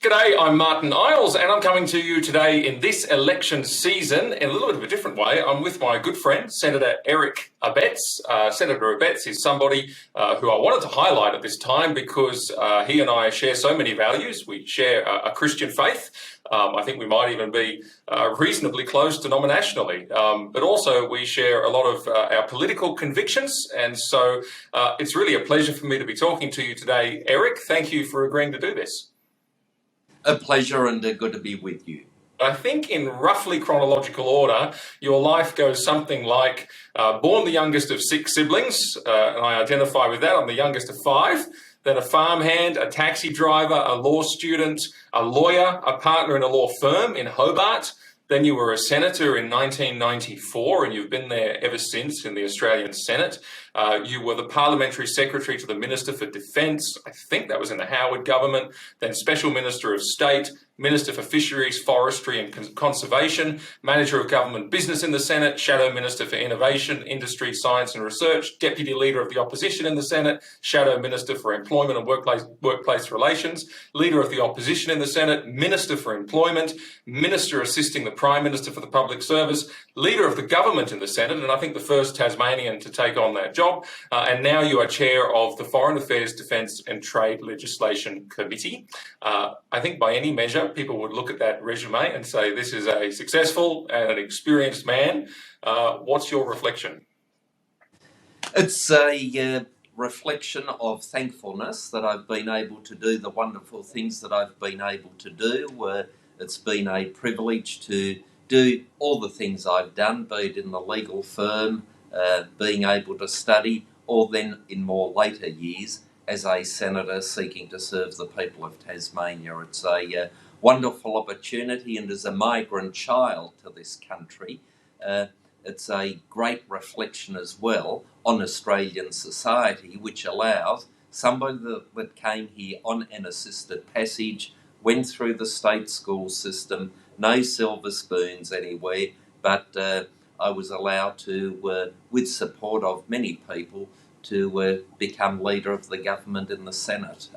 G'day, I'm Martin Isles and I'm coming to you today in this election season in a little bit of a different way. I'm with my good friend, Senator Eric Abetz. Senator Abetz is somebody who I wanted to highlight at this time because he and I share so many values. We share a Christian faith. I think we might even be reasonably close denominationally, but also we share a lot of our political convictions. And so it's really a pleasure for me to be talking to you today. Eric, thank you for agreeing to do this. A pleasure and good to be with you. I think in roughly chronological order, your life goes something like born the youngest of 6 siblings, and I identify with that. I'm the youngest of 5. Then a farmhand, a taxi driver, a law student, a lawyer, a partner in a law firm in Hobart. Then you were a senator in 1994, and you've been there ever since in the Australian Senate. You were the parliamentary secretary to the Minister for Defence. I think that was in the Howard government. Then Special Minister of State, Minister for Fisheries, Forestry and Conservation, Manager of Government Business in the Senate, Shadow Minister for Innovation, Industry, Science and Research, Deputy Leader of the Opposition in the Senate, Shadow Minister for Employment and Workplace Relations, Leader of the Opposition in the Senate, Minister for Employment, Minister assisting the Prime Minister for the Public Service, Leader of the Government in the Senate, and I think the first Tasmanian to take on that job. And now you are Chair of the Foreign Affairs, Defence and Trade Legislation Committee. I think by any measure, people would look at that resume and say this is a successful and an experienced man. What's your reflection? It's a reflection of thankfulness that I've been able to do the wonderful things that I've been able to do. It's been a privilege to do all the things I've done, be it in the legal firm, being able to study, or then in more later years as a senator seeking to serve the people of Tasmania. It's a wonderful opportunity, and as a migrant child to this country, it's a great reflection as well on Australian society, which allows somebody that came here on an assisted passage, went through the state school system, no silver spoons anywhere, but I was allowed to, with support of many people, to become leader of the government in the Senate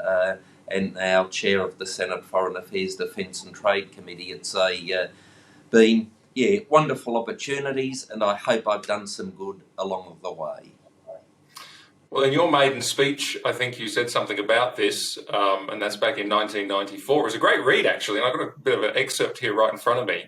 and now chair of the Senate Foreign Affairs, Defence and Trade Committee. It's been wonderful opportunities, and I hope I've done some good along the way. Well, in your maiden speech, I think you said something about this, and that's back in 1994. It was a great read, actually, and I've got a bit of an excerpt here right in front of me.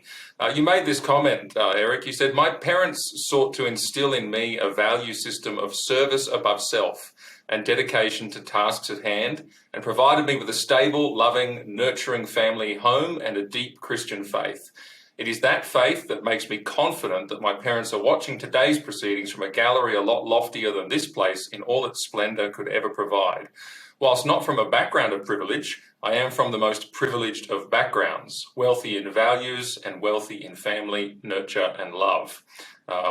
You made this comment, Eric. You said, "My parents sought to instill in me a value system of service above self and dedication to tasks at hand, and provided me with a stable, loving, nurturing family home and a deep Christian faith. It is that faith that makes me confident that my parents are watching today's proceedings from a gallery a lot loftier than this place in all its splendour could ever provide. Whilst not from a background of privilege, I am from the most privileged of backgrounds, wealthy in values and wealthy in family, nurture and love."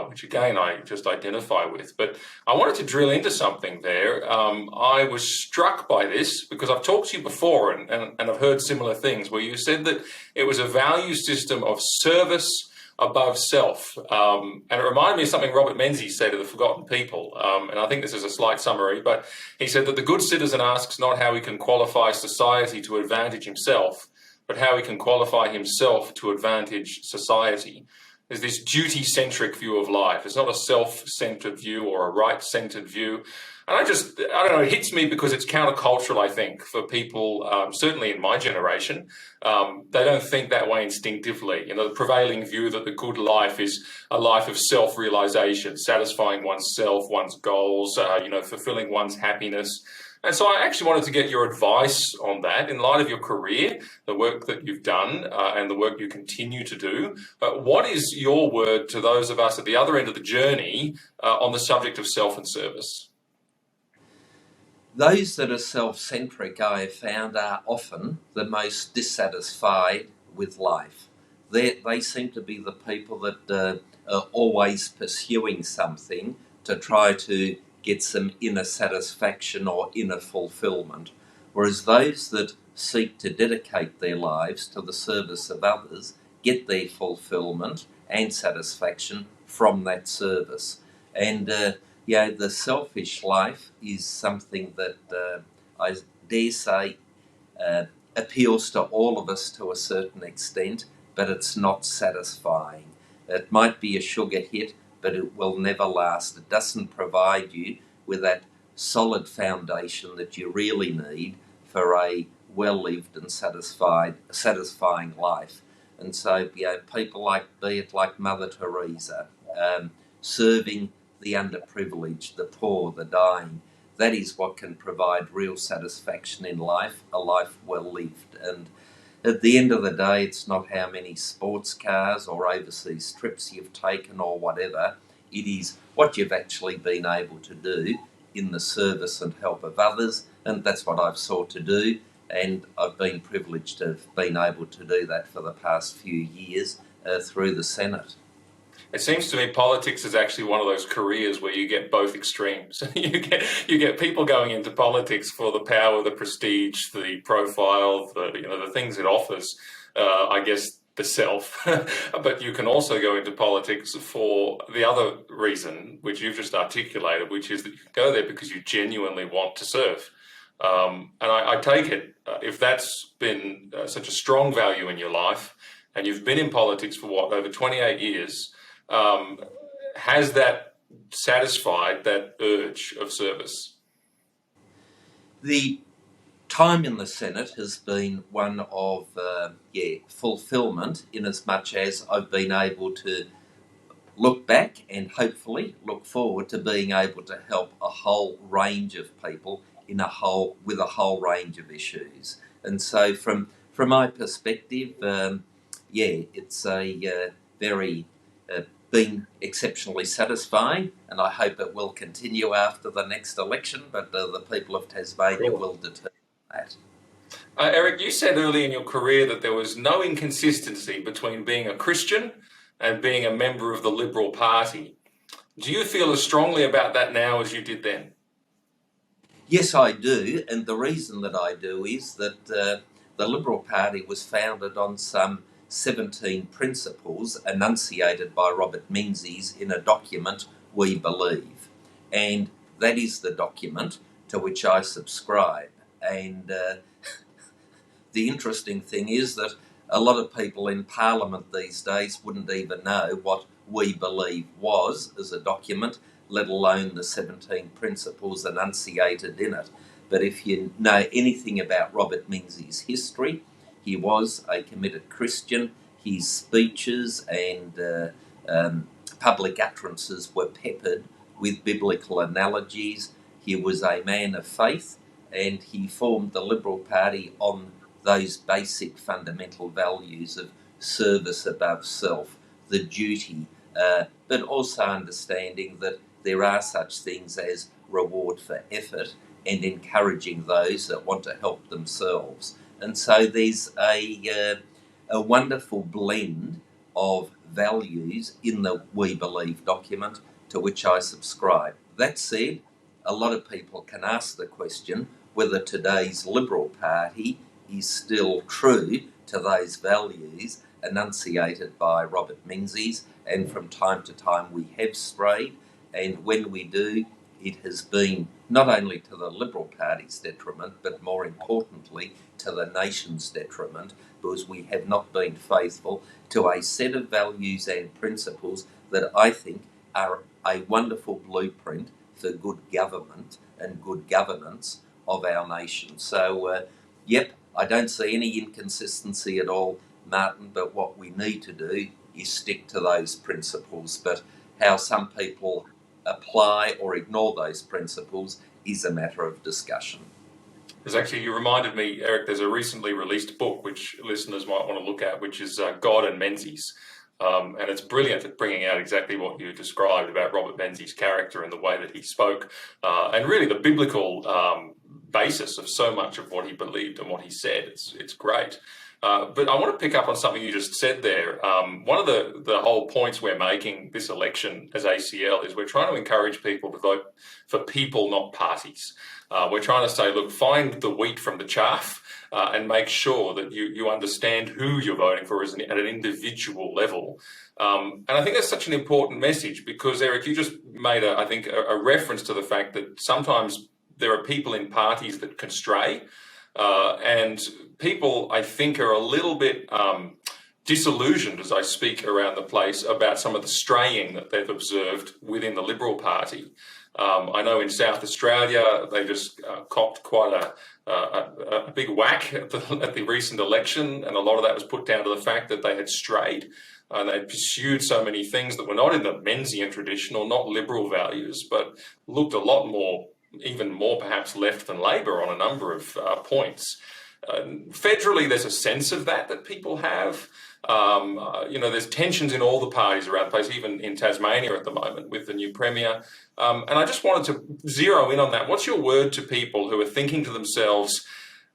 Which again, I just identify with. But I wanted to drill into something there. I was struck by this because I've talked to you before and I've heard similar things where you said that it was a value system of service above self. And it reminded me of something Robert Menzies said to the Forgotten People. And I think this is a slight summary, but he said that the good citizen asks not how he can qualify society to advantage himself, but how he can qualify himself to advantage society. There's this duty-centric view of life. It's not a self-centered view or a right-centered view. And I don't know, it hits me because it's countercultural, I think, for people, certainly in my generation. They don't think that way instinctively. You know, the prevailing view that the good life is a life of self-realization, satisfying oneself, one's goals, fulfilling one's happiness. And so I actually wanted to get your advice on that in light of your career, the work that you've done and the work you continue to do. What is your word to those of us at the other end of the journey on the subject of self and service? Those that are self-centric, I have found, are often the most dissatisfied with life. They seem to be the people that are always pursuing something to try to get some inner satisfaction or inner fulfillment, whereas those that seek to dedicate their lives to the service of others get their fulfillment and satisfaction from that service. And the selfish life is something that I dare say appeals to all of us to a certain extent, but it's not satisfying. It might be a sugar hit, but it will never last. It doesn't provide you with that solid foundation that you really need for a well-lived and satisfying life. And so, people be it like Mother Teresa, serving the underprivileged, the poor, the dying, that is what can provide real satisfaction in life, a life well lived. And at the end of the day, it's not how many sports cars or overseas trips you've taken or whatever. It is what you've actually been able to do in the service and help of others. And that's what I've sought to do. And I've been privileged to have been able to do that for the past few years through the Senate. It seems to me politics is actually one of those careers where you get both extremes. you get people going into politics for the power, the prestige, the profile, the things it offers. I guess the self, but you can also go into politics for the other reason, which you've just articulated, which is that you go there because you genuinely want to serve. And I take it, if that's been such a strong value in your life, and you've been in politics for over 28 years, has that satisfied that urge of service? The time in the Senate has been one of fulfilment, in as much as I've been able to look back and hopefully look forward to being able to help a whole range of people with a whole range of issues. And so from my perspective, it's been exceptionally satisfying, and I hope it will continue after the next election, but the people of Tasmania will determine that. Eric, you said early in your career that there was no inconsistency between being a Christian and being a member of the Liberal Party. Do you feel as strongly about that now as you did then? Yes, I do, and the reason that I do is that the Liberal Party was founded on some 17 principles enunciated by Robert Menzies in a document, We Believe. And that is the document to which I subscribe. And the interesting thing is that a lot of people in Parliament these days wouldn't even know what We Believe was as a document, let alone the 17 principles enunciated in it. But if you know anything about Robert Menzies' history, he was a committed Christian. His speeches and public utterances were peppered with biblical analogies. He was a man of faith, and he formed the Liberal Party on those basic fundamental values of service above self, the duty, but also understanding that there are such things as reward for effort and encouraging those that want to help themselves. And so there's a wonderful blend of values in the We Believe document to which I subscribe. That said, a lot of people can ask the question whether today's Liberal Party is still true to those values enunciated by Robert Menzies, and from time to time we have strayed, and when we do, it has been not only to the Liberal Party's detriment, but more importantly to the nation's detriment, because we have not been faithful to a set of values and principles that I think are a wonderful blueprint for good government and good governance of our nation. So, I don't see any inconsistency at all, Martin, but what we need to do is stick to those principles. But how some people apply or ignore those principles is a matter of discussion. You reminded me, Eric, there's a recently released book which listeners might want to look at, which is God and Menzies. And it's brilliant at bringing out exactly what you described about Robert Menzies' character and the way that he spoke, and really the biblical basis of so much of what he believed and what he said. It's great. But I want to pick up on something you just said there. One of the whole points we're making this election as ACL is we're trying to encourage people to vote for people, not parties. We're trying to say, look, find the wheat from the chaff and make sure that you understand who you're voting for at an individual level. And I think that's such an important message because, Eric, you just made, a reference to the fact that sometimes there are people in parties that can stray. And people, I think, are a little bit disillusioned as I speak around the place about some of the straying that they've observed within the Liberal Party. I know in South Australia they just copped quite a big whack at the recent election, and a lot of that was put down to the fact that they had strayed and they pursued so many things that were not in the Menzian tradition or not liberal values, but looked a lot more, even more perhaps left than Labor on a number of points. Federally, there's a sense of that people have. There's tensions in all the parties around the place, even in Tasmania at the moment with the new Premier. And I just wanted to zero in on that. What's your word to people who are thinking to themselves,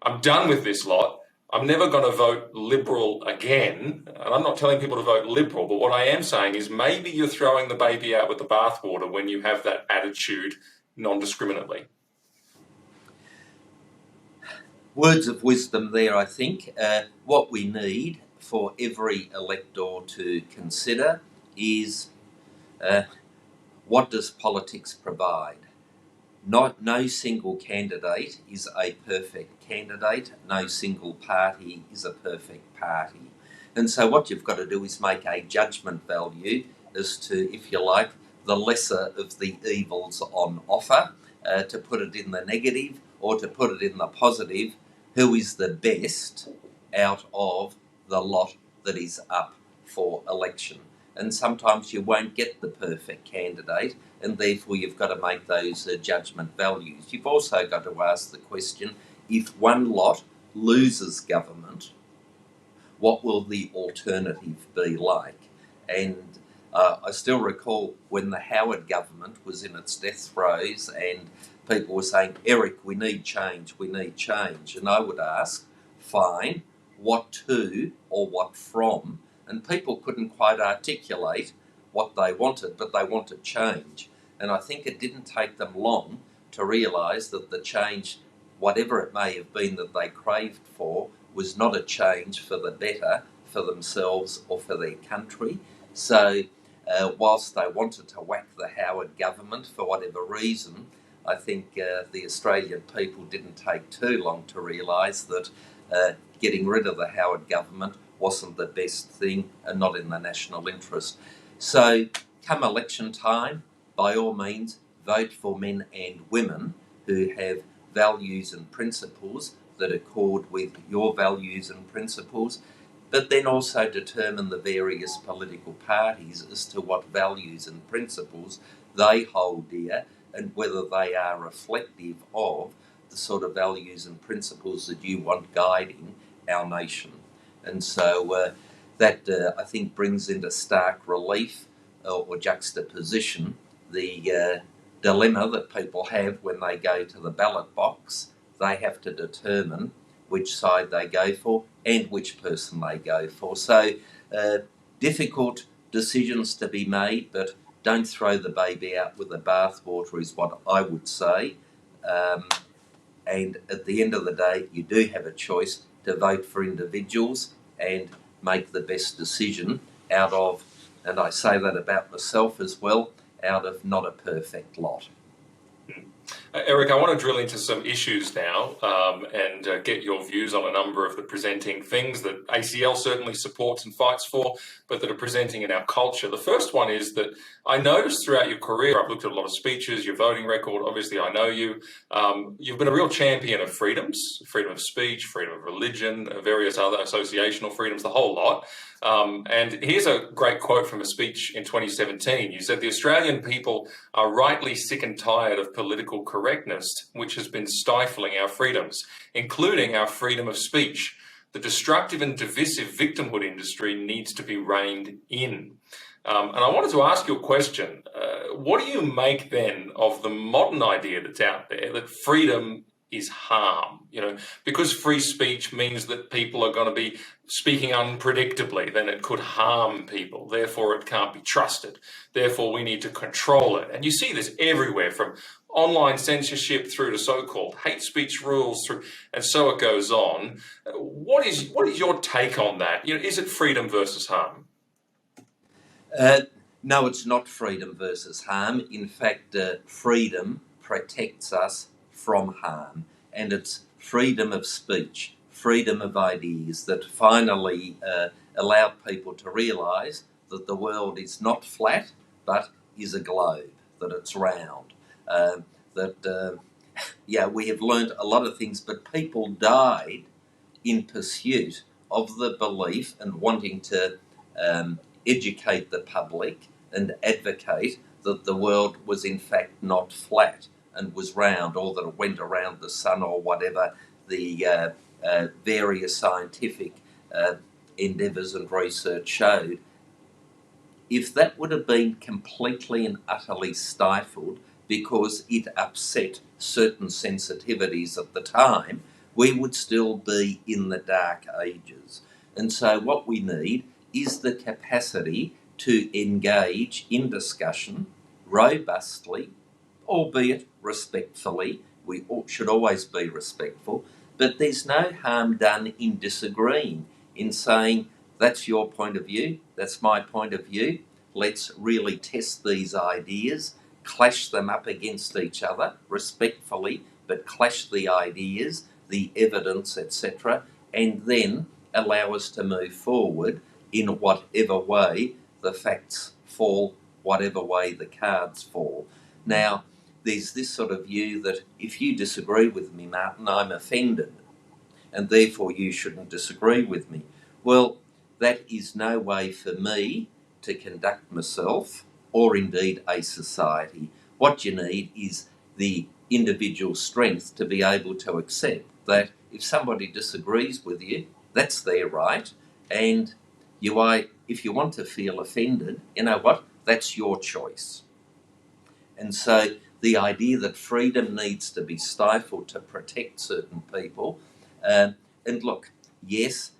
I'm done with this lot, I'm never going to vote Liberal again, and I'm not telling people to vote Liberal, but what I am saying is maybe you're throwing the baby out with the bathwater when you have that attitude non-discriminately. Words of wisdom there, I think. What we need for every elector to consider is what does politics provide? No single candidate is a perfect candidate. No single party is a perfect party. And so what you've got to do is make a judgment value as to, if you like, the lesser of the evils on offer, to put it in the negative or to put it in the positive, who is the best out of the lot that is up for election. And sometimes you won't get the perfect candidate, and therefore you've got to make those judgment values. You've also got to ask the question, if one lot loses government, what will the alternative be like? And I still recall when the Howard government was in its death throes and people were saying, Eric, we need change. And I would ask, fine, what to or what from? And people couldn't quite articulate what they wanted, but they wanted change. And I think it didn't take them long to realise that the change, whatever it may have been that they craved for, was not a change for the better for themselves or for their country. So whilst they wanted to whack the Howard government for whatever reason, I think the Australian people didn't take too long to realise that getting rid of the Howard government wasn't the best thing and not in the national interest. So come election time, by all means, vote for men and women who have values and principles that accord with your values and principles, but then also determine the various political parties as to what values and principles they hold dear and whether they are reflective of the sort of values and principles that you want guiding our nation. And so that, I think, brings into stark relief or juxtaposition the dilemma that people have when they go to the ballot box. They have to determine which side they go for and which person they go for. So difficult decisions to be made, but don't throw the baby out with the bathwater is what I would say. And at the end of the day, you do have a choice to vote for individuals and make the best decision out of, and I say that about myself as well, out of not a perfect lot. Eric, I want to drill into some issues now and get your views on a number of the presenting things that ACL certainly supports and fights for, but that are presenting in our culture. The first one is that I noticed throughout your career, I've looked at a lot of speeches, your voting record, obviously I know you, you've been a real champion of freedoms, freedom of speech, freedom of religion, various other associational freedoms, the whole lot. And here's a great quote from a speech in 2017. You said, "The Australian people are rightly sick and tired of political correctness, which has been stifling our freedoms, including our freedom of speech. The destructive and divisive victimhood industry needs to be reined in." And I wanted to ask you a question. What do you make then of the modern idea that's out there that freedom is harm? You know, because free speech means that people are going to be speaking unpredictably, then it could harm people. Therefore, it can't be trusted. Therefore, we need to control it. And you see this everywhere, from online censorship through to so-called hate speech rules, through, and so it goes on. What is your take on that? You know, is it freedom versus harm? No, it's not freedom versus harm. In fact, freedom protects us from harm, and it's freedom of speech, freedom of ideas, that finally allowed people to realise that the world is not flat, but is a globe, that it's round, we have learned a lot of things, but people died in pursuit of the belief and wanting to educate the public and advocate that the world was in fact not flat and was round, or that it went around the sun, or whatever the various scientific endeavours and research showed. If that would have been completely and utterly stifled because it upset certain sensitivities at the time, we would still be in the dark ages. And so what we need is the capacity to engage in discussion robustly, albeit respectfully. We should always be respectful, but there's no harm done in disagreeing, in saying, that's your point of view, that's my point of view, let's really test these ideas, clash them up against each other respectfully, but clash the ideas, the evidence, etc., and then allow us to move forward in whatever way the facts fall, whatever way the cards fall. Now, there's this sort of view that if you disagree with me, Martin, I'm offended, and therefore you shouldn't disagree with me. Well, that is no way for me to conduct myself, or indeed a society. What you need is the individual strength to be able to accept that if somebody disagrees with you, that's their right, and if you want to feel offended, you know what, that's your choice. And so the idea that freedom needs to be stifled to protect certain people, and look, yes,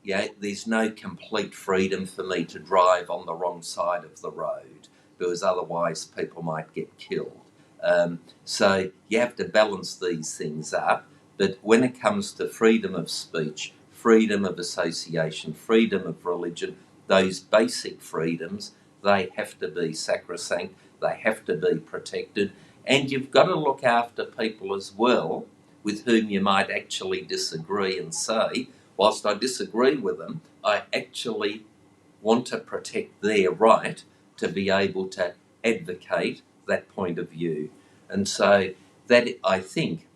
there's no complete freedom for me to drive on the wrong side of the road, because otherwise people might get killed. So you have to balance these things up, but when it comes to freedom of speech, freedom of association, freedom of religion, those basic freedoms, they have to be sacrosanct, they have to be protected, and you've got to look after people as well with whom you might actually disagree, and say, whilst I disagree with them, I actually want to protect their right to be able to advocate that point of view. And so that, I think,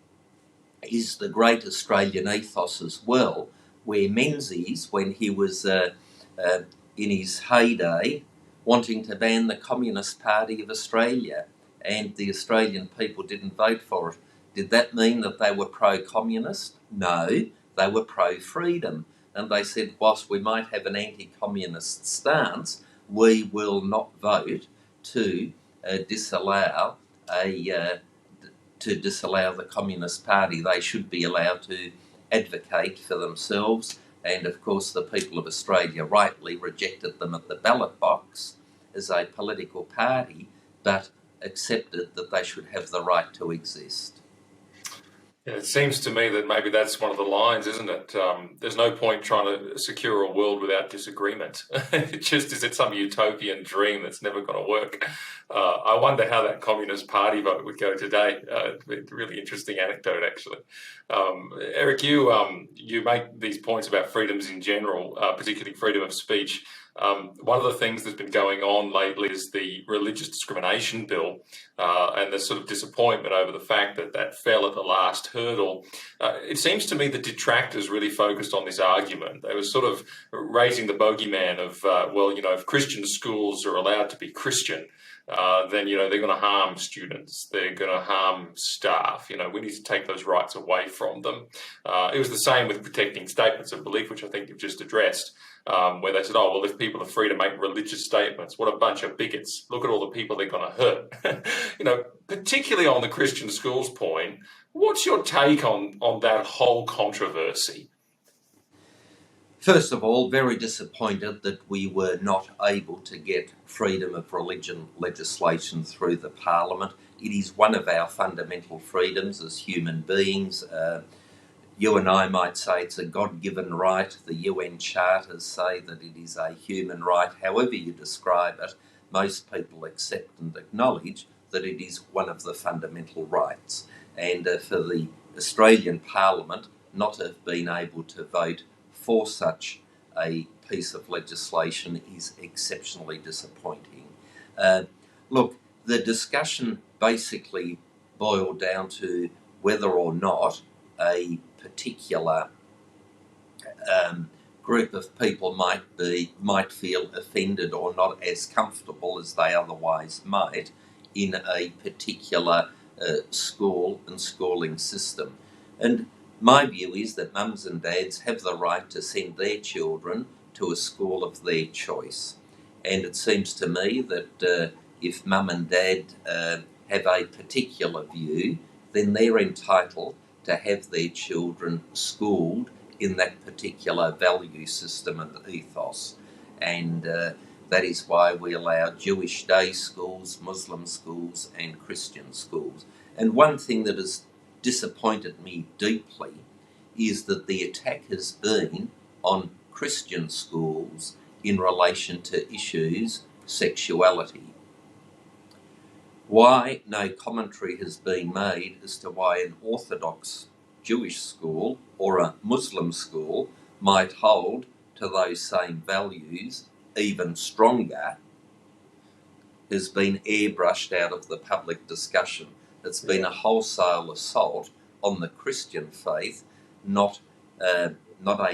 is the great Australian ethos as well, where Menzies, when he was in his heyday, wanting to ban the Communist Party of Australia, and the Australian people didn't vote for it. Did that mean that they were pro-communist? No, they were pro-freedom. And they said, whilst we might have an anti-communist stance, we will not vote to disallow the Communist Party. They should be allowed to advocate for themselves. And of course, the people of Australia rightly rejected them at the ballot box as a political party, but accepted that they should have the right to exist. Yeah, it seems to me that maybe that's one of the lines, isn't it? There's no point trying to secure a world without disagreement. Is it some utopian dream that's never going to work? I wonder how that Communist Party vote would go today. It's a really interesting anecdote, actually. Eric, you make these points about freedoms in general, particularly freedom of speech. One of the things that's been going on lately is the religious discrimination bill, and the sort of disappointment over the fact that that fell at the last hurdle. It seems to me that detractors really focused on this argument. They were sort of raising the bogeyman of, if Christian schools are allowed to be Christian, then, they're going to harm students, they're going to harm staff, we need to take those rights away from them. It was the same with protecting statements of belief, which I think you've just addressed, where they said, if people are free to make religious statements, what a bunch of bigots, look at all the people they're going to hurt. Particularly on the Christian schools point, what's your take on that whole controversy? First of all, very disappointed that we were not able to get freedom of religion legislation through the Parliament. It is one of our fundamental freedoms as human beings. You and I might say it's a God-given right. The UN charters say that it is a human right. However you describe it, most people accept and acknowledge that it is one of the fundamental rights. and for the Australian Parliament not to have been able to vote for such a piece of legislation is exceptionally disappointing. Look, the discussion basically boiled down to whether or not a particular group of people might feel offended or not as comfortable as they otherwise might in a particular school and schooling system. And my view is that mums and dads have the right to send their children to a school of their choice. And it seems to me that if mum and dad have a particular view, then they're entitled to have their children schooled in that particular value system and ethos. And that is why we allow Jewish day schools, Muslim schools, and Christian schools. And one thing that has disappointed me deeply is that the attack has been on Christian schools in relation to issues sexuality. Why no commentary has been made as to why an Orthodox Jewish school or a Muslim school might hold to those same values even stronger has been airbrushed out of the public discussion. It's been a wholesale assault on the Christian faith, not a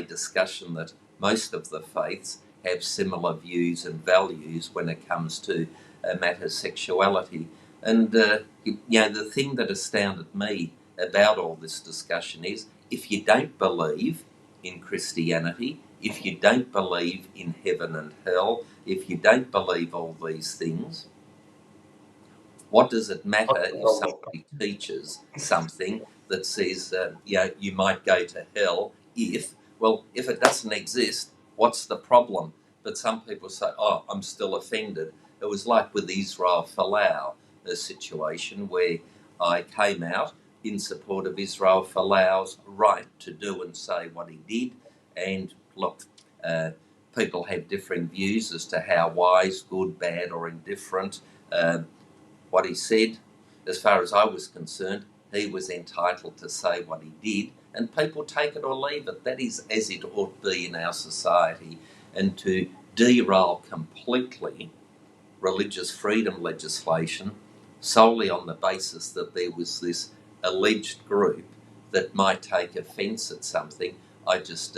discussion that most of the faiths have similar views and values when it comes to a matter of sexuality. And the thing that astounded me about all this discussion is, if you don't believe in Christianity, if you don't believe in heaven and hell, if you don't believe all these things, what does it matter if somebody teaches something that says you might go to hell if it doesn't exist, what's the problem? But some people say, oh, I'm still offended. It was like with Israel Folau, a situation where I came out in support of Israel Folau's right to do and say what he did. And look, people have different views as to how wise, good, bad, or indifferent what he said. As far as I was concerned, he was entitled to say what he did, and people take it or leave it. That is as it ought to be in our society. And to derail completely religious freedom legislation solely on the basis that there was this alleged group that might take offence at something, I just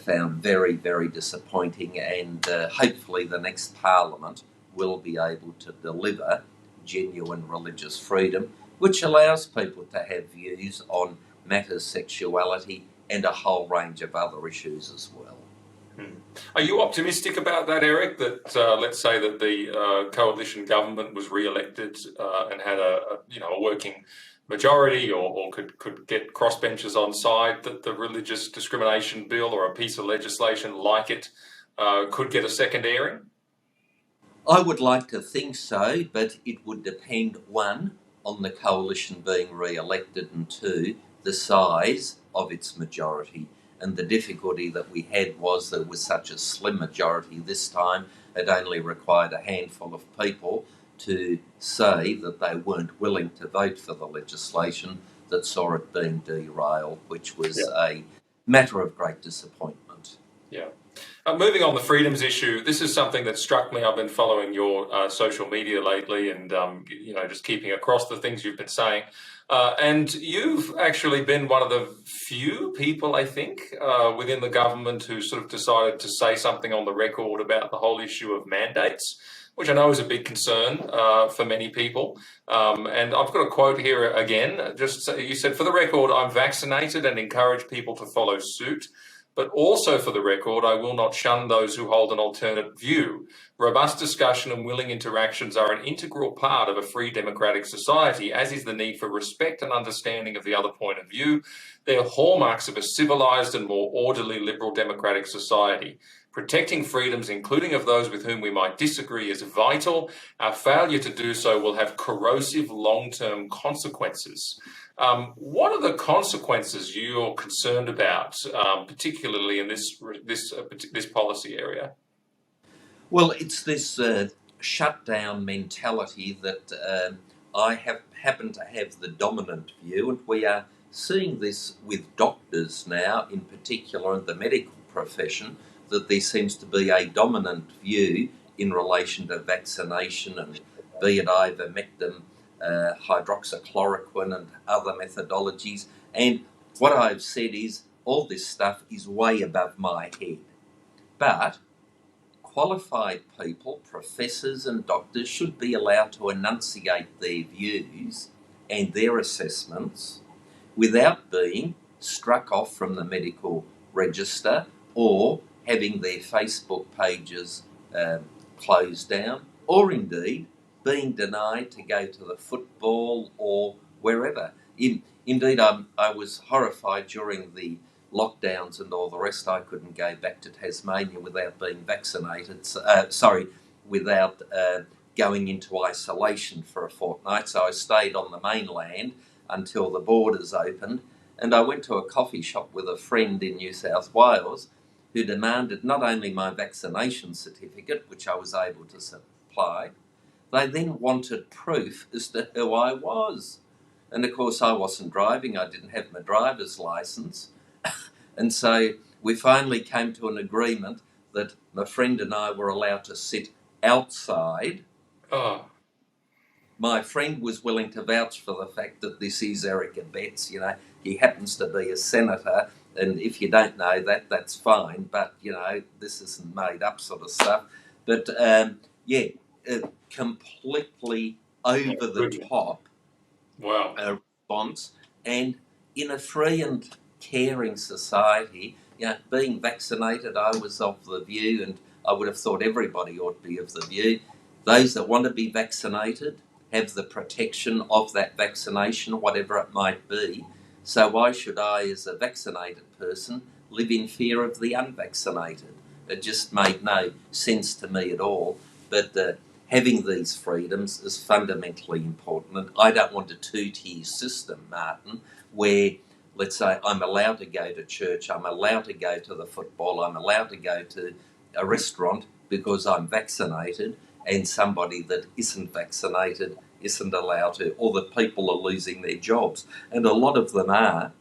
found very, very disappointing. And hopefully the next Parliament will be able to deliver genuine religious freedom, which allows people to have views on matters sexuality and a whole range of other issues as well. Are you optimistic about that, Eric, that let's say that the coalition government was re-elected and had a working majority or could get crossbenchers on side, that the religious discrimination bill or a piece of legislation like it could get a second airing? I would like to think so, but it would depend, one, on the coalition being re-elected, and two, the size of its majority. And the difficulty that we had was there was such a slim majority this time, it only required a handful of people to say that they weren't willing to vote for the legislation that saw it being derailed, which was a matter of great disappointment. Yeah. Moving on the freedoms issue, this is something that struck me. I've been following your social media lately and, just keeping across the things you've been saying. And you've actually been one of the few people, I think, within the government who sort of decided to say something on the record about the whole issue of mandates, which I know is a big concern for many people. And I've got a quote here again. You said, "For the record, I'm vaccinated and encourage people to follow suit. But also for the record, I will not shun those who hold an alternate view. Robust discussion and willing interactions are an integral part of a free democratic society, as is the need for respect and understanding of the other point of view. They're hallmarks of a civilized and more orderly liberal democratic society. Protecting freedoms, including of those with whom we might disagree, is vital. Our failure to do so will have corrosive long-term consequences." What are the consequences you're concerned about, particularly in this policy area? Well, it's this shutdown mentality that I happen to have the dominant view, and we are seeing this with doctors now, in particular in the medical profession, that there seems to be a dominant view in relation to vaccination, and be it ivermectin, hydroxychloroquine and other methodologies. And what I've said is all this stuff is way above my head. But qualified people, professors and doctors, should be allowed to enunciate their views and their assessments without being struck off from the medical register or having their Facebook pages closed down, or indeed being denied to go to the football or wherever. Indeed, I was horrified during the lockdowns and all the rest. I couldn't go back to Tasmania without being vaccinated, without going into isolation for a fortnight. So I stayed on the mainland until the borders opened, and I went to a coffee shop with a friend in New South Wales who demanded not only my vaccination certificate, which I was able to supply, they then wanted proof as to who I was. And of course I wasn't driving, I didn't have my driver's licence. And so we finally came to an agreement that my friend and I were allowed to sit outside. Oh. My friend was willing to vouch for the fact that this is Eric Abetz. You know, he happens to be a senator, and if you don't know that, that's fine. But, you know, this isn't made up sort of stuff. But, completely over the top response. And in a free and caring society, you know, being vaccinated, I was of the view, and I would have thought everybody ought to be of the view, those that want to be vaccinated have the protection of that vaccination, whatever it might be. So why should I, as a vaccinated person, live in fear of the unvaccinated? It just made no sense to me at all. But having these freedoms is fundamentally important. And I don't want a two-tier system, Martin, where, let's say, I'm allowed to go to church, I'm allowed to go to the football, I'm allowed to go to a restaurant because I'm vaccinated, and somebody that isn't vaccinated isn't allowed to, or that people are losing their jobs. And a lot of them are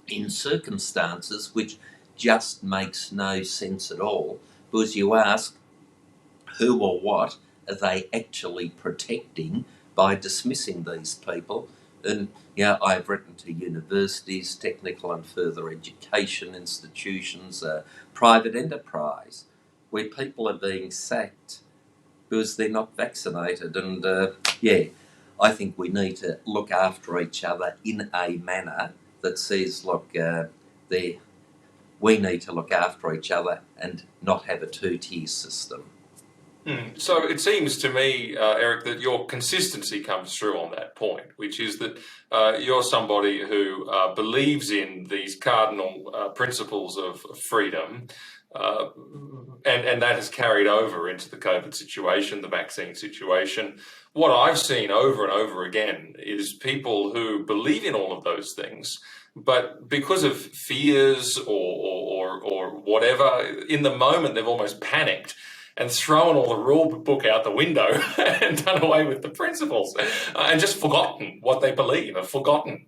in circumstances which just makes no sense at all, because you ask, who or what are they actually protecting by dismissing these people? And I've written to universities, technical and further education institutions, private enterprise, where people are being sacked because they're not vaccinated. And I think we need to look after each other in a manner that says, look, we need to look after each other and not have a two-tier system. So it seems to me, Eric, that your consistency comes through on that point, which is that you're somebody who believes in these cardinal principles of freedom, and that has carried over into the COVID situation, the vaccine situation. What I've seen over and over again is people who believe in all of those things, but because of fears or whatever, in the moment they've almost panicked and thrown all the rule book out the window and done away with the principles, and just forgotten what they believe, and forgotten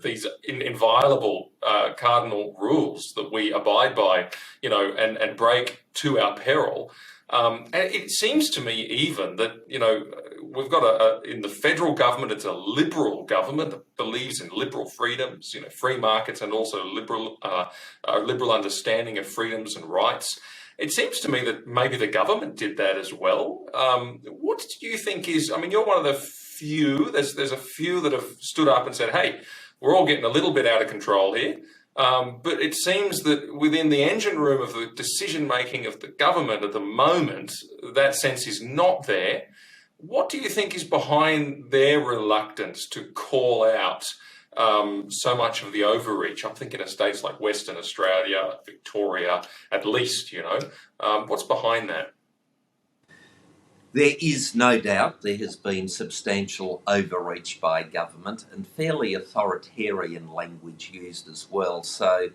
these inviolable cardinal rules that we abide by, and break to our peril. And it seems to me even that, we've got in the federal government, it's a liberal government that believes in liberal freedoms, free markets, and also liberal understanding of freedoms and rights. It seems to me that maybe the government did that as well. What do you think is, you're one of the few, there's a few that have stood up and said, hey, we're all getting a little bit out of control here. But it seems that within the engine room of the decision-making of the government at the moment, that sense is not there. What do you think is behind their reluctance to call out so much of the overreach? I'm thinking of states like Western Australia, Victoria, at least, what's behind that? There is no doubt there has been substantial overreach by government and fairly authoritarian language used as well. So,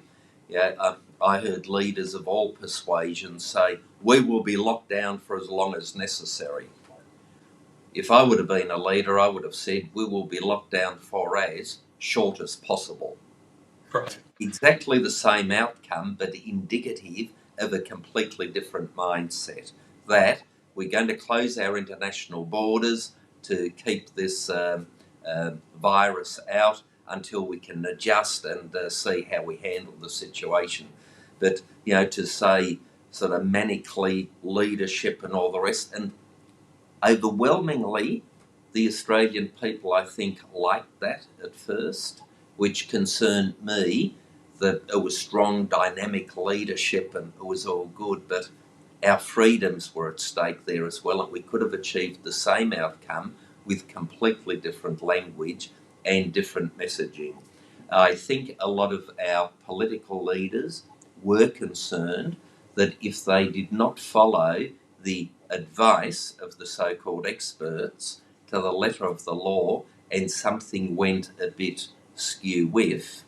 I heard leaders of all persuasions say, we will be locked down for as long as necessary. if I would have been a leader, I would have said we will be locked down for as short as possible. Right. Exactly the same outcome, but indicative of a completely different mindset. That we're going to close our international borders to keep this virus out until we can adjust and see how we handle the situation. But, to say sort of manically leadership and all the rest, and overwhelmingly, the Australian people, I think, liked that at first, which concerned me, that it was strong, dynamic leadership and it was all good, but our freedoms were at stake there as well, and we could have achieved the same outcome with completely different language and different messaging. I think a lot of our political leaders were concerned that if they did not follow the advice of the so-called experts to the letter of the law and something went a bit skew-whiff,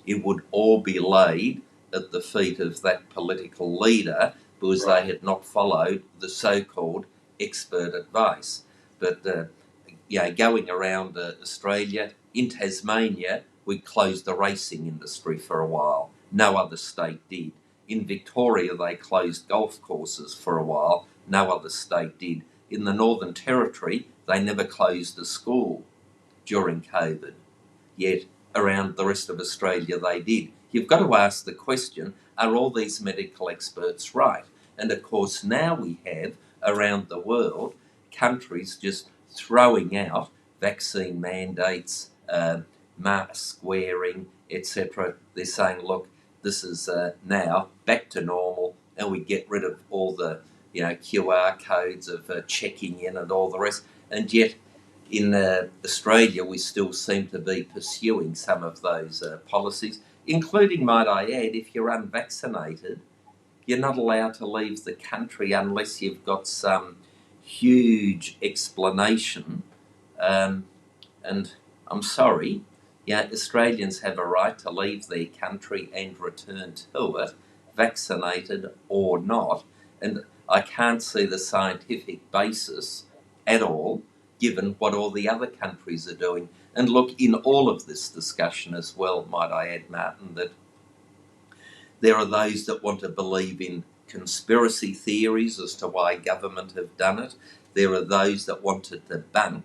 it would all be laid at the feet of that political leader because they had not followed the so-called expert advice. But going around Australia, in Tasmania, we closed the racing industry for a while. No other state did. In Victoria, they closed golf courses for a while. No other state did. In the Northern Territory, they never closed a school during COVID. Yet around the rest of Australia, they did. You've got to ask the question, are all these medical experts right? And of course, now we have around the world countries just throwing out vaccine mandates, mask wearing, etc. They're saying, look, this is now back to normal, and we get rid of all the QR codes of checking in and all the rest. And yet in Australia, we still seem to be pursuing some of those policies, including, might I add, if you're unvaccinated, you're not allowed to leave the country unless you've got some huge explanation. And I'm sorry, Australians have a right to leave their country and return to it, vaccinated or not. And I can't see the scientific basis at all, given what all the other countries are doing. And look, in all of this discussion as well, might I add, Martin, that there are those that want to believe in conspiracy theories as to why government have done it. There are those that want to debunk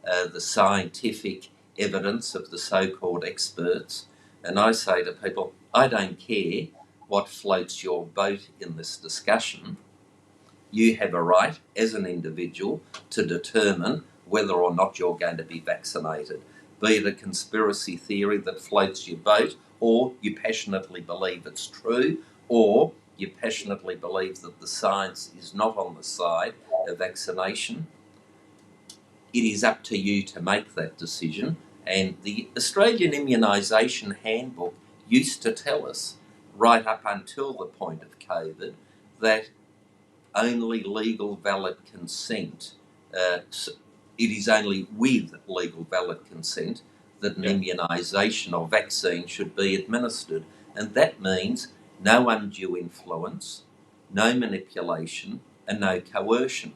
the scientific evidence of the so-called experts. And I say to people, I don't care what floats your boat in this discussion. You have a right as an individual to determine whether or not you're going to be vaccinated. Be it a conspiracy theory that floats your boat, or you passionately believe it's true, or you passionately believe that the science is not on the side of vaccination. It is up to you to make that decision. And the Australian Immunisation Handbook used to tell us, right up until the point of COVID, that only legal valid consent, it is only with legal valid consent that an immunisation or vaccine should be administered. And that means no undue influence, no manipulation, and no coercion.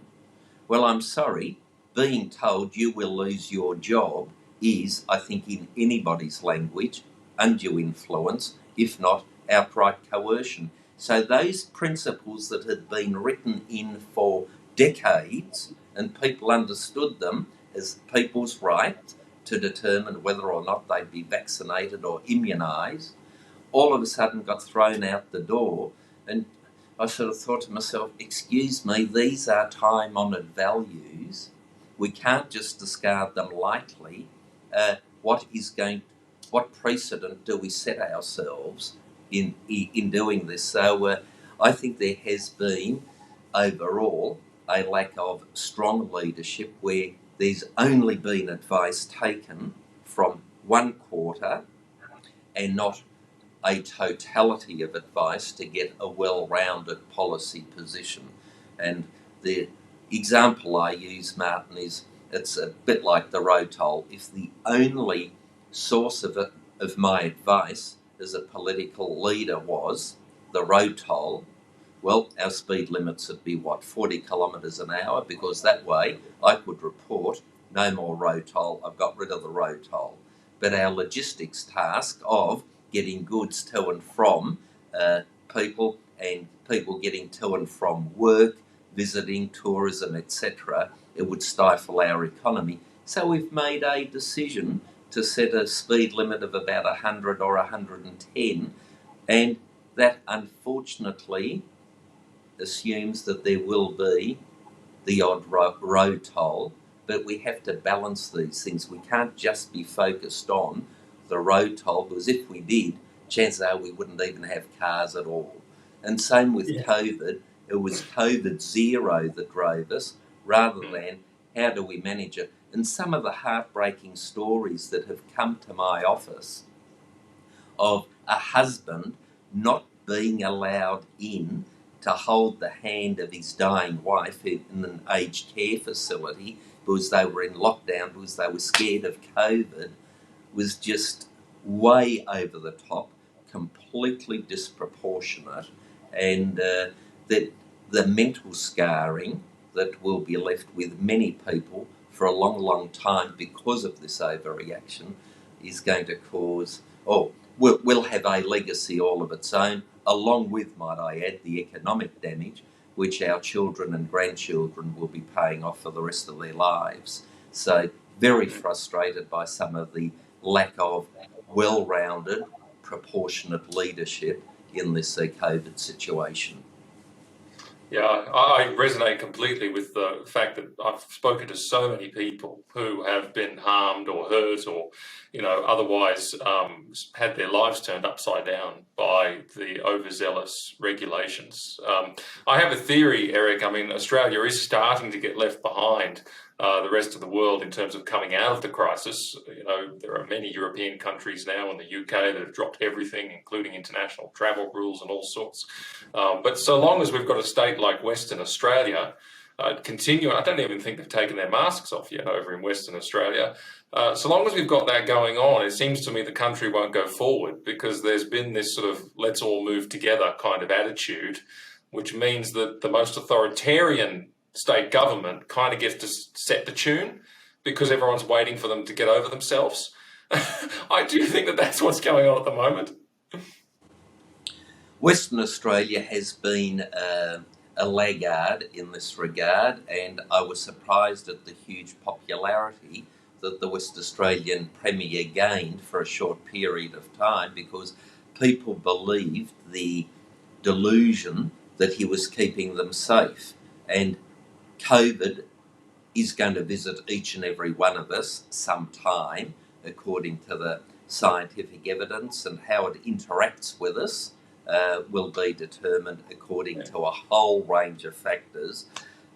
Well, I'm sorry, being told you will lose your job is, I think in anybody's language, undue influence, if not outright coercion. So those principles that had been written in for decades, and people understood them as people's right to determine whether or not they'd be vaccinated or immunised, all of a sudden got thrown out the door. And I sort of thought to myself, excuse me, these are time-honoured values. We can't just discard them lightly. What precedent do we set ourselves in doing this? So I think there has been, overall, a lack of strong leadership where there's only been advice taken from one quarter and not a totality of advice to get a well-rounded policy position. And the example I use, Martin, is it's a bit like the road toll. If the only source of my advice as a political leader was the road toll, well, our speed limits would be 40 kilometres an hour, because that way I could report no more road toll, I've got rid of the road toll. But our logistics task of getting goods to and from people, and people getting to and from work, visiting, tourism, etc., it would stifle our economy. So we've made a decision to set a speed limit of about 100 or 110, and that unfortunately assumes that there will be the odd road toll, but we have to balance these things. We can't just be focused on the road toll, because if we did, chances are we wouldn't even have cars at all. And same with COVID, it was COVID zero that drove us, rather than how do we manage it. And some of the heartbreaking stories that have come to my office of a husband not being allowed in to hold the hand of his dying wife in an aged care facility because they were in lockdown, because they were scared of COVID, was just way over the top, completely disproportionate, and that the mental scarring that will be left with many people for a long, long time because of this overreaction is going to cause, will have a legacy all of its own, along with, might I add, the economic damage which our children and grandchildren will be paying off for the rest of their lives. So very frustrated by some of the lack of well-rounded, proportionate leadership in this COVID situation. Yeah, I resonate completely with the fact that I've spoken to so many people who have been harmed or hurt or, otherwise had their lives turned upside down by the overzealous regulations. I have a theory, Eric. I mean, Australia is starting to get left behind the rest of the world in terms of coming out of the crisis. There are many European countries now in the UK that have dropped everything, including international travel rules and all sorts. But so long as we've got a state like Western Australia continuing, I don't even think they've taken their masks off yet over in Western Australia. So long as we've got that going on, it seems to me the country won't go forward, because there's been this sort of let's all move together kind of attitude, which means that the most authoritarian state government kind of gets to set the tune because everyone's waiting for them to get over themselves. I do think that that's what's going on at the moment. Western Australia has been a laggard in this regard, and I was surprised at the huge popularity that the West Australian Premier gained for a short period of time, because people believed the delusion that he was keeping them safe. And COVID is going to visit each and every one of us sometime, according to the scientific evidence, and how it interacts with us will be determined according to a whole range of factors.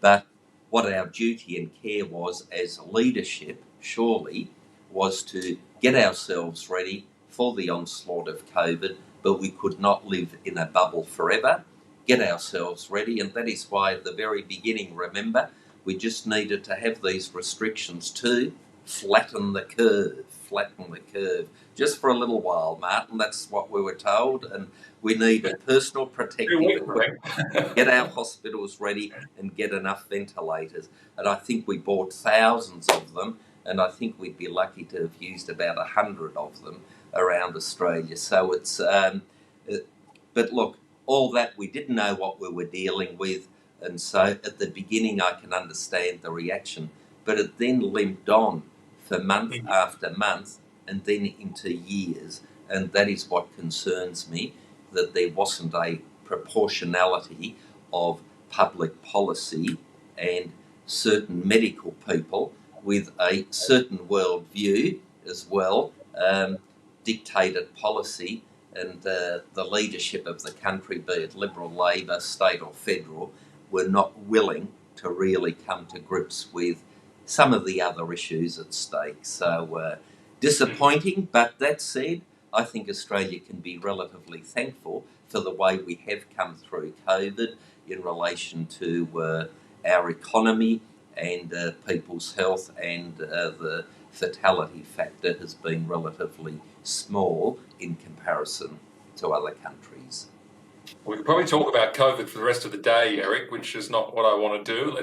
But what our duty and care was as leadership, surely, was to get ourselves ready for the onslaught of COVID, but we could not live in a bubble forever. Get ourselves ready, and that is why at the very beginning, remember, we just needed to have these restrictions to flatten the curve, just for a little while, Martin. That's what we were told, and we needed personal protective equipment, get our hospitals ready and get enough ventilators. And I think we bought thousands of them, and I think we'd be lucky to have used about 100 of them around Australia. So it's, but look, all that, we didn't know what we were dealing with, and so at the beginning I can understand the reaction, but it then limped on for month after month and then into years, and that is what concerns me, that there wasn't a proportionality of public policy, and certain medical people with a certain worldview as well dictated policy, and the leadership of the country, be it Liberal, Labor, state or federal, were not willing to really come to grips with some of the other issues at stake. So disappointing, but that said, I think Australia can be relatively thankful for the way we have come through COVID in relation to our economy and people's health, and the fatality factor has been relatively small in comparison to other countries. We could probably talk about COVID for the rest of the day, Eric, which is not what I want to do.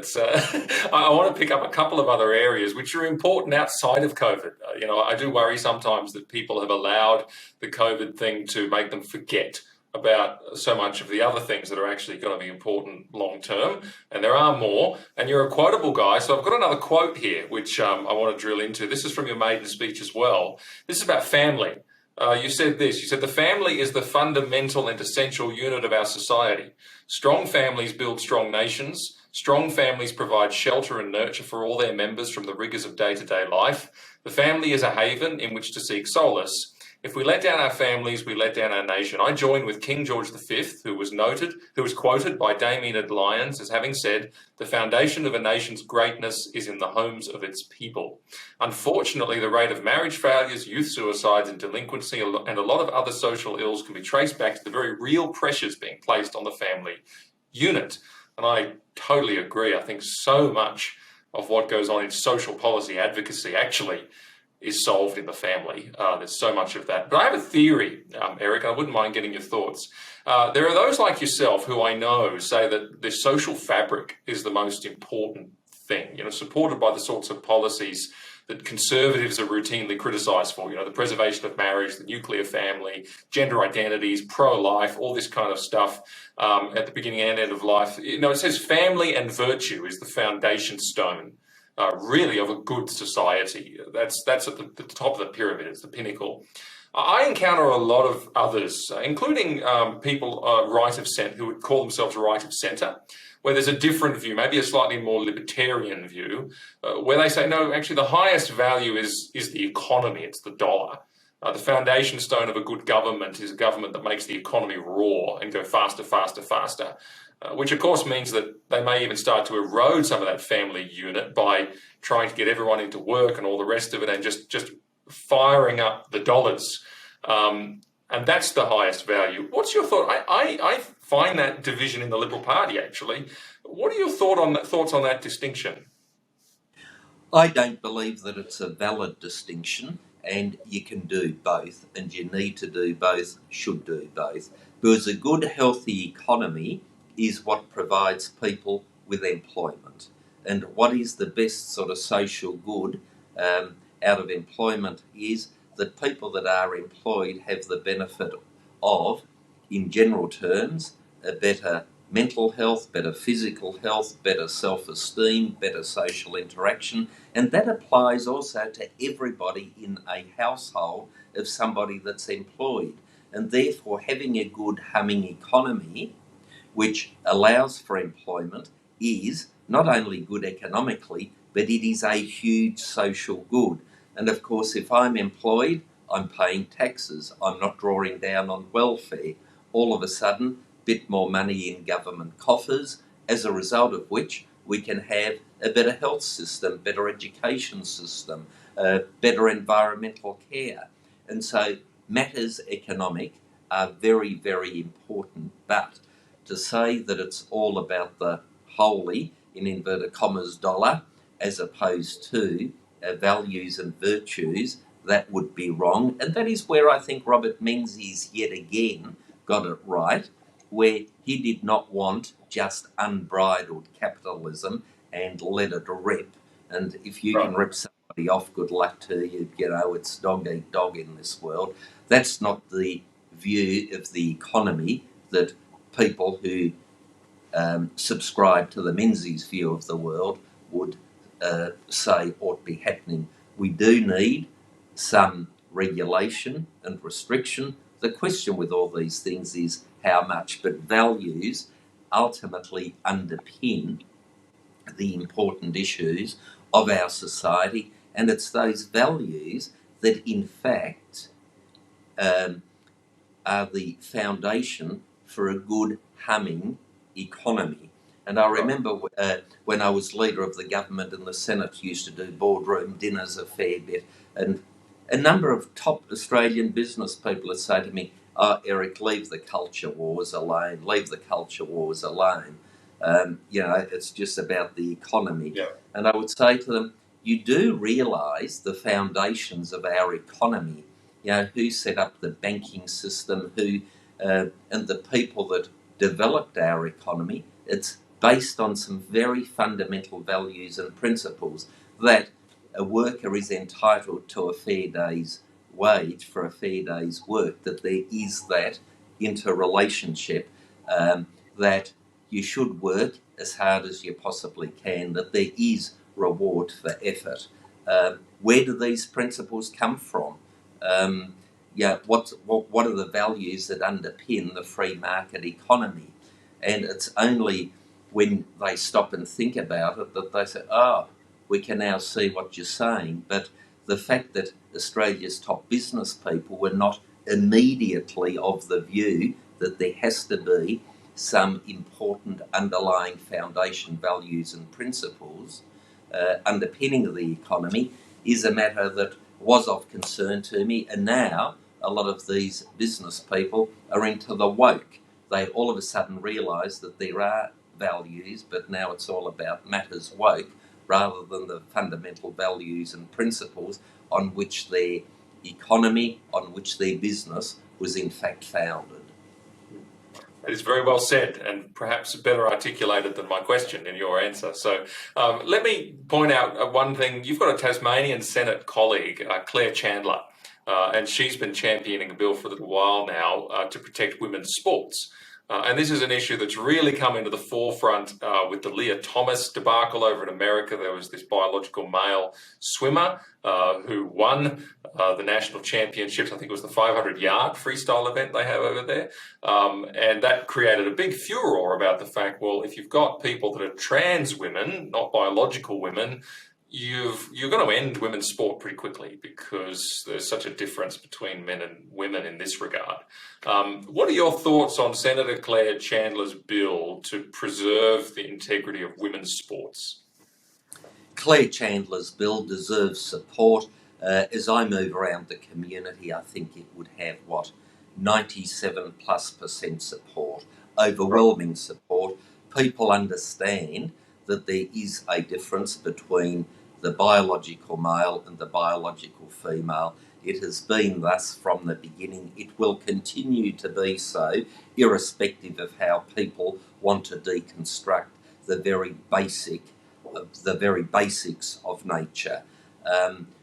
I want to pick up a couple of other areas which are important outside of COVID. I do worry sometimes that people have allowed the COVID thing to make them forget about so much of the other things that are actually going to be important long term, and there are more. And you're a quotable guy, so I've got another quote here which I want to drill into. This is from your maiden speech as well. This is about family. You said this. You said the family is the fundamental and essential unit of our society. Strong families build strong nations. Strong families provide shelter and nurture for all their members from the rigours of day-to-day life. The family is a haven in which to seek solace. If we let down our families, we let down our nation. I join with King George V, who was quoted by Dame Enid Lyons as having said, "The foundation of a nation's greatness is in the homes of its people." Unfortunately, the rate of marriage failures, youth suicides and delinquency and a lot of other social ills can be traced back to the very real pressures being placed on the family unit. And I totally agree. I think so much of what goes on in social policy advocacy actually is solved in the family. There's so much of that. But I have a theory, Eric, I wouldn't mind getting your thoughts. There are those like yourself who I know say that the social fabric is the most important thing, supported by the sorts of policies that conservatives are routinely criticised for, the preservation of marriage, the nuclear family, gender identities, pro-life, all this kind of stuff at the beginning and end of life. It says family and virtue is the foundation stone really of a good society. That's at the top of the pyramid, it's the pinnacle. I encounter a lot of others, including people who would call themselves right of centre, where there's a different view, maybe a slightly more libertarian view, where they say, no, actually the highest value is the economy, it's the dollar. The foundation stone of a good government is a government that makes the economy roar and go faster, faster, faster. Which of course means that they may even start to erode some of that family unit by trying to get everyone into work and all the rest of it and just firing up the dollars. And that's the highest value. What's your thought? I find that division in the Liberal Party, actually. What are your thoughts on that distinction? I don't believe that it's a valid distinction, and you can do both, and you need to do both, should do both. Because a good, healthy economy is what provides people with employment. And what is the best sort of social good out of employment is that people that are employed have the benefit of, in general terms, a better mental health, better physical health, better self-esteem, better social interaction. And that applies also to everybody in a household of somebody that's employed. And therefore, having a good, humming economy which allows for employment is not only good economically, but it is a huge social good. And of course, if I'm employed, I'm paying taxes, I'm not drawing down on welfare. All of a sudden, a bit more money in government coffers, as a result of which we can have a better health system, better education system, better environmental care. And so matters economic are very, very important. But to say that it's all about the holy, in inverted commas, dollar, as opposed to values and virtues, that would be wrong. And that is where I think Robert Menzies yet again got it right, where he did not want just unbridled capitalism and let it rip. And if you can rip somebody off, good luck to you. It's dog eat dog in this world. That's not the view of the economy that people who subscribe to the Menzies view of the world would say ought to be happening. We do need some regulation and restriction. The question with all these things is how much, but values ultimately underpin the important issues of our society, and it's those values that in fact are the foundation for a good, humming economy. And I remember when I was leader of the government and the Senate used to do boardroom dinners a fair bit, and a number of top Australian business people would say to me, "Oh, Eric, leave the culture wars alone, leave the culture wars alone. It's just about the economy." Yeah. And I would say to them, you do realise the foundations of our economy, who set up the banking system, and the people that developed our economy. It's based on some very fundamental values and principles that a worker is entitled to a fair day's wage for a fair day's work, that there is that interrelationship, that you should work as hard as you possibly can, that there is reward for effort. Where do these principles come from? What are the values that underpin the free market economy? And it's only when they stop and think about it that they say, oh, we can now see what you're saying. But the fact that Australia's top business people were not immediately of the view that there has to be some important underlying foundation values and principles underpinning the economy is a matter that was of concern to me. And now a lot of these business people are into the woke. They all of a sudden realise that there are values, but now it's all about matters woke rather than the fundamental values and principles on which their economy, on which their business was in fact founded. It is very well said, and perhaps better articulated than my question in your answer. So let me point out one thing. You've got a Tasmanian Senate colleague, Claire Chandler, and she's been championing a bill for a little while now to protect women's sports. And this is an issue that's really come into the forefront with the Leah Thomas debacle over in America. There was this biological male swimmer who won the national championships. I think it was the 500-yard freestyle event they have over there. And that created a big furor about the fact, well, if you've got people that are trans women, not biological women, you're going to end women's sport pretty quickly because there's such a difference between men and women in this regard. What are your thoughts on Senator Claire Chandler's bill to preserve the integrity of women's sports? Claire Chandler's bill deserves support. As I move around the community, I think it would have, 97+% support, overwhelming support. People understand that there is a difference between the biological male and the biological female. It has been thus from the beginning. It will continue to be so, irrespective of how people want to deconstruct the very basics of nature.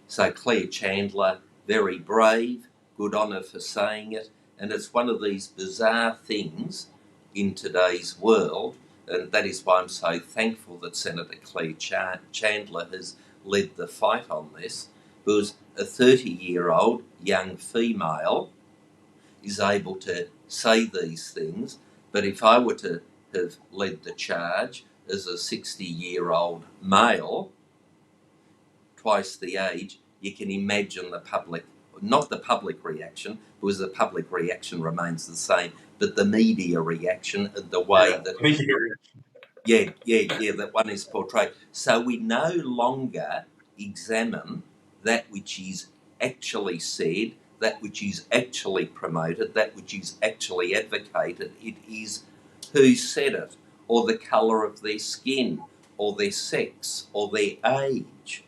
So Claire Chandler, very brave, good on her for saying it, and it's one of these bizarre things in today's world. And that is why I'm so thankful that Senator Claire Chandler has led the fight on this, because a 30-year-old young female is able to say these things. But if I were to have led the charge as a 60-year-old male, twice the age, you can imagine the public, not the public reaction, because the public reaction remains the same, but the media reaction and the way that that one is portrayed. So we no longer examine that which is actually said, that which is actually promoted, that which is actually advocated. It is who said it, or the colour of their skin, or their sex, or their age.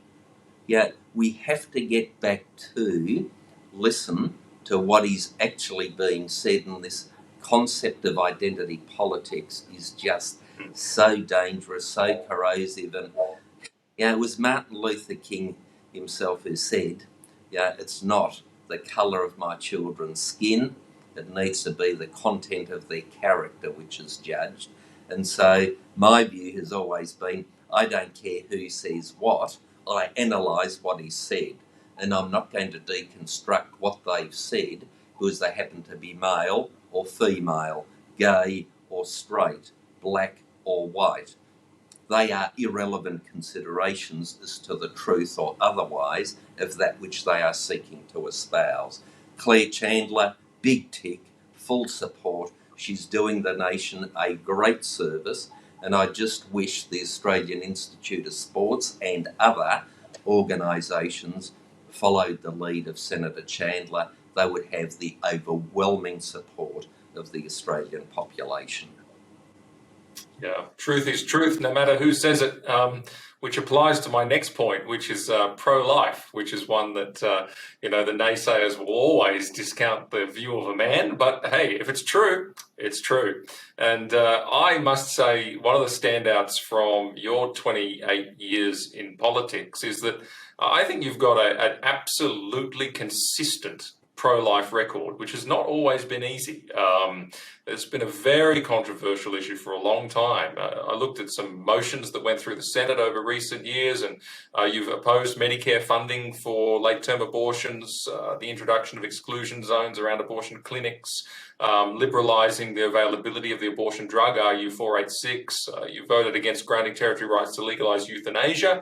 We have to get back to listen to what is actually being said, and this concept of identity politics is just so dangerous, so corrosive. And it was Martin Luther King himself who said, it's not the colour of my children's skin, it needs to be the content of their character which is judged. And so my view has always been, I don't care who says what, I analyse what is said, and I'm not going to deconstruct what they've said because they happen to be male or female, gay or straight, black or white. They are irrelevant considerations as to the truth or otherwise of that which they are seeking to espouse. Claire Chandler, big tick, full support. She's doing the nation a great service, and I just wish the Australian Institute of Sports and other organisations followed the lead of Senator Chandler. They would have the overwhelming support of the Australian population. Yeah, truth is truth, no matter who says it, which applies to my next point, which is pro-life, which is one that, the naysayers will always discount the view of a man. But hey, if it's true, it's true. And I must say, one of the standouts from your 28 years in politics is that I think you've got an absolutely consistent pro-life record, which has not always been easy. It's been a very controversial issue for a long time. I looked at some motions that went through the Senate over recent years, and you've opposed Medicare funding for late-term abortions, the introduction of exclusion zones around abortion clinics, liberalising the availability of the abortion drug, RU 486. You voted against granting territory rights to legalise euthanasia,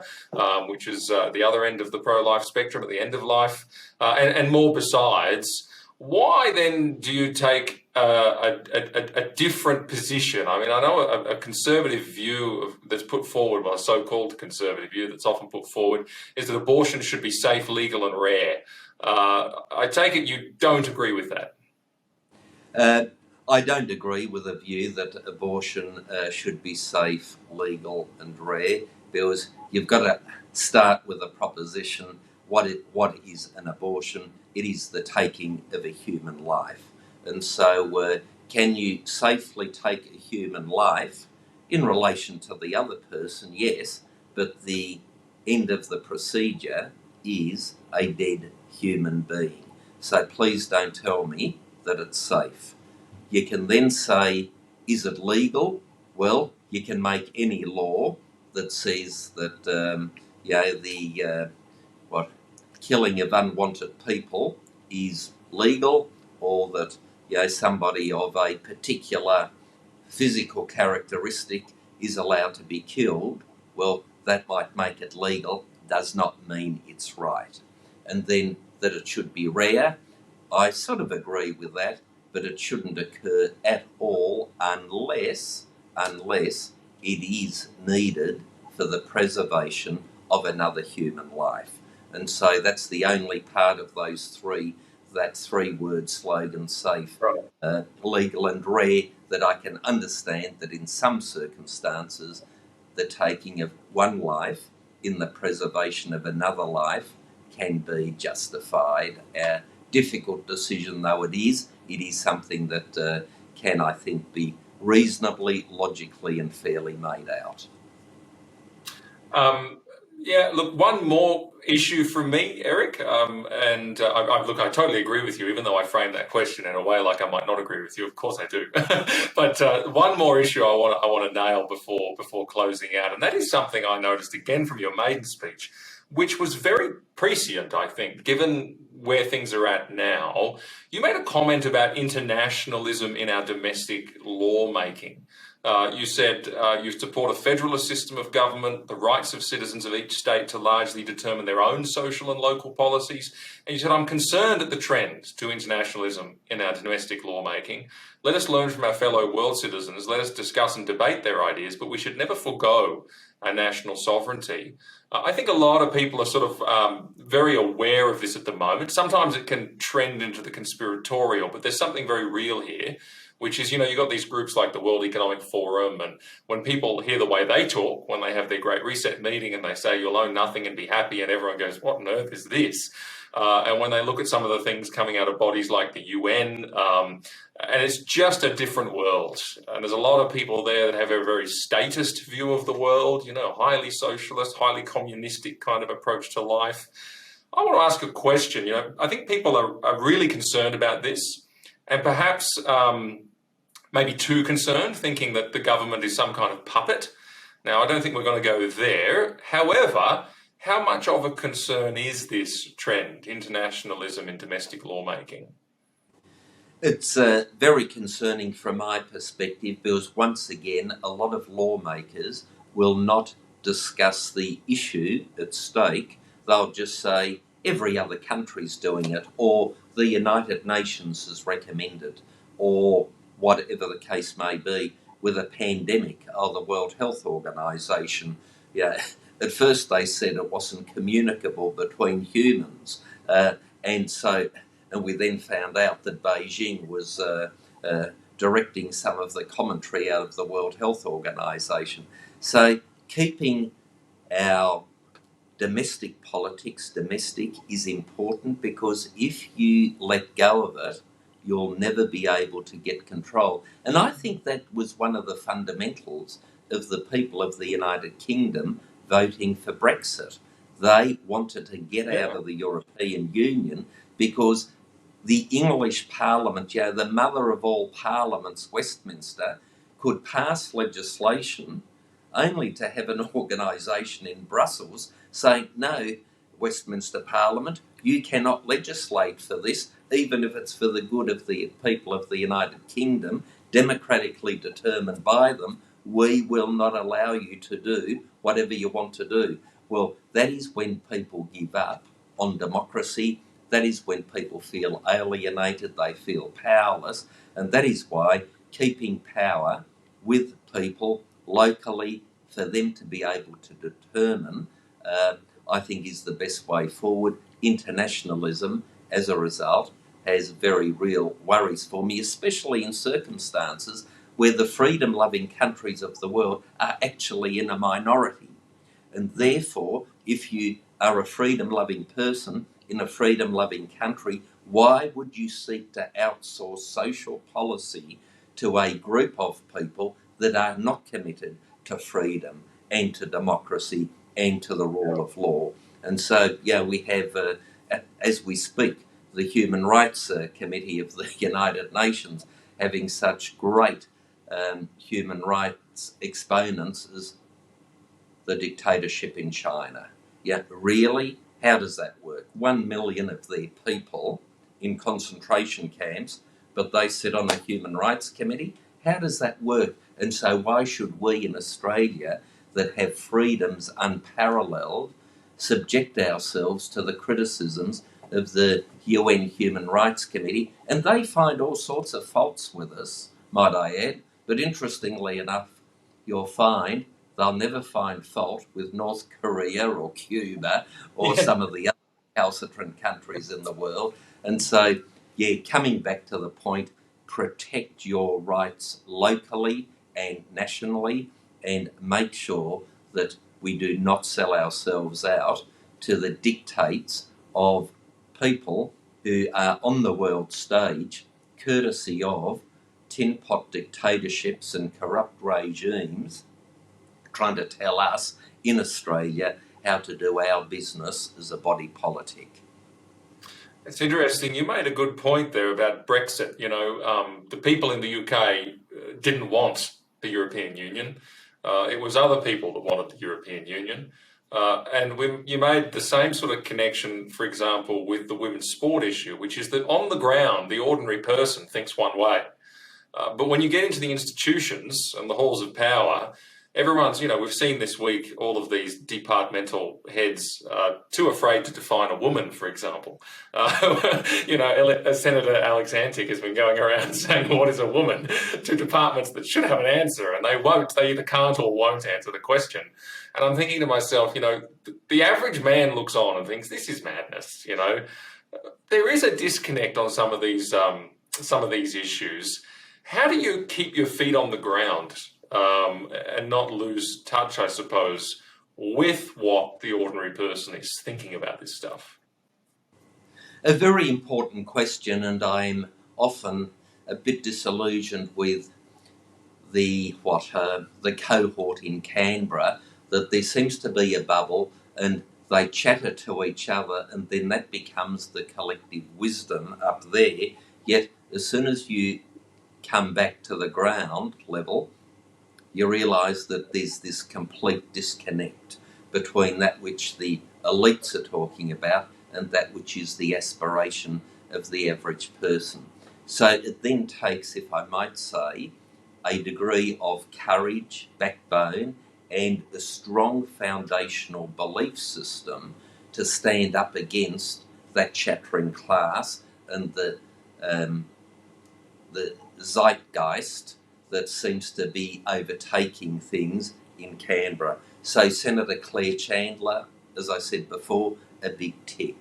which is the other end of the pro-life spectrum at the end of life, and more besides. Why then do you take a different position? I mean, I know a conservative view that's put forward, well, a so-called conservative view that's often put forward, is that abortion should be safe, legal and rare. I take it you don't agree with that. I don't agree with the view that abortion should be safe, legal and rare, because you've got to start with a proposition. What is an abortion? It is the taking of a human life. And so can you safely take a human life in relation to the other person? Yes, but the end of the procedure is a dead human being. So please don't tell me that it's safe. You can then say, is it legal? Well, you can make any law that says that killing of unwanted people is legal, or that somebody of a particular physical characteristic is allowed to be killed. Well, that might make it legal, does not mean it's right. And then that it should be rare, I sort of agree with that, but it shouldn't occur at all unless it is needed for the preservation of another human life. And so that's the only part of that three-word slogan, safe, legal and rare, that I can understand that in some circumstances the taking of one life in the preservation of another life can be justified. A difficult decision though it is something that can, I think, be reasonably, logically and fairly made out. Yeah, look, one more issue from me, Eric, I totally agree with you, even though I framed that question in a way like I might not agree with you. Of course I do. But one more issue I want to nail before closing out, and that is something I noticed again from your maiden speech, which was very prescient, I think, given where things are at now. You made a comment about internationalism in our domestic lawmaking. You said you support a federalist system of government, the rights of citizens of each state to largely determine their own social and local policies. And you said, I'm concerned at the trend to internationalism in our domestic lawmaking. Let us learn from our fellow world citizens. Let us discuss and debate their ideas, but we should never forego our national sovereignty. I think a lot of people are sort of very aware of this at the moment. Sometimes it can trend into the conspiratorial, but there's something very real here, which is, you've got these groups like the World Economic Forum, and when people hear the way they talk, when they have their Great Reset meeting and they say you'll own nothing and be happy, and everyone goes, what on earth is this? And when they look at some of the things coming out of bodies like the UN, and it's just a different world. And there's a lot of people there that have a very statist view of the world, highly socialist, highly communistic kind of approach to life. I want to ask a question. I think people are really concerned about this, and perhaps maybe too concerned, thinking that the government is some kind of puppet. Now, I don't think we're going to go there. However, how much of a concern is this trend, internationalism in domestic lawmaking? It's very concerning from my perspective, because once again, a lot of lawmakers will not discuss the issue at stake. They'll just say every other country's doing it, or the United Nations has recommended, or whatever the case may be. With a pandemic, the World Health Organization, at first they said it wasn't communicable between humans, and we then found out that Beijing was directing some of the commentary out of the World Health Organization. So keeping our domestic politics domestic is important, because if you let go of it, you'll never be able to get control. And I think that was one of the fundamentals of the people of the United Kingdom voting for Brexit. They wanted to get out of the European Union because the English Parliament, the mother of all parliaments, Westminster, could pass legislation only to have an organisation in Brussels saying, no, Westminster Parliament, you cannot legislate for this, even if it's for the good of the people of the United Kingdom, democratically determined by them. We will not allow you to do whatever you want to do. Well, that is when people give up on democracy. That is when people feel alienated, they feel powerless, and that is why keeping power with people locally for them to be able to determine, I think is the best way forward. Internationalism, as a result, has very real worries for me, especially in circumstances where the freedom-loving countries of the world are actually in a minority. And therefore, if you are a freedom-loving person in a freedom-loving country, why would you seek to outsource social policy to a group of people that are not committed to freedom and to democracy and to the rule of law? And so, we have, as we speak, the Human Rights Committee of the United Nations having such great human rights exponents as the dictatorship in China. Really? How does that work? 1 million of their people in concentration camps, but they sit on a Human Rights Committee? How does that work? And so why should we in Australia, that have freedoms unparalleled, subject ourselves to the criticisms of the UN Human Rights Committee? And they find all sorts of faults with us, might I add, but interestingly enough, you'll find they'll never find fault with North Korea or Cuba or some of the other recalcitrant countries in the world. And so, coming back to the point, protect your rights locally and nationally, and make sure that we do not sell ourselves out to the dictates of people who are on the world stage, courtesy of tin pot dictatorships and corrupt regimes, trying to tell us in Australia how to do our business as a body politic. It's interesting. You made a good point there about Brexit. The people in the UK didn't want the European Union. It was other people that wanted the European Union. You made the same sort of connection, for example, with the women's sport issue, which is that on the ground, the ordinary person thinks one way. But when you get into the institutions and the halls of power, everyone's, we've seen this week all of these departmental heads too afraid to define a woman, for example. Senator Alex Antic has been going around saying, what is a woman, to departments that should have an answer, and they either can't or won't answer the question. And I'm thinking to myself, the average man looks on and thinks, this is madness. There is a disconnect on some of these issues. How do you keep your feet on the ground and not lose touch, I suppose, with what the ordinary person is thinking about this stuff? A very important question, and I'm often a bit disillusioned with the cohort in Canberra, that there seems to be a bubble and they chatter to each other, and then that becomes the collective wisdom up there. Yet as soon as you come back to the ground level, you realise that there's this complete disconnect between that which the elites are talking about and that which is the aspiration of the average person. So it then takes, if I might say, a degree of courage, backbone, and a strong foundational belief system to stand up against that chattering class and the zeitgeist that seems to be overtaking things in Canberra. So Senator Claire Chandler, as I said before, a big tick.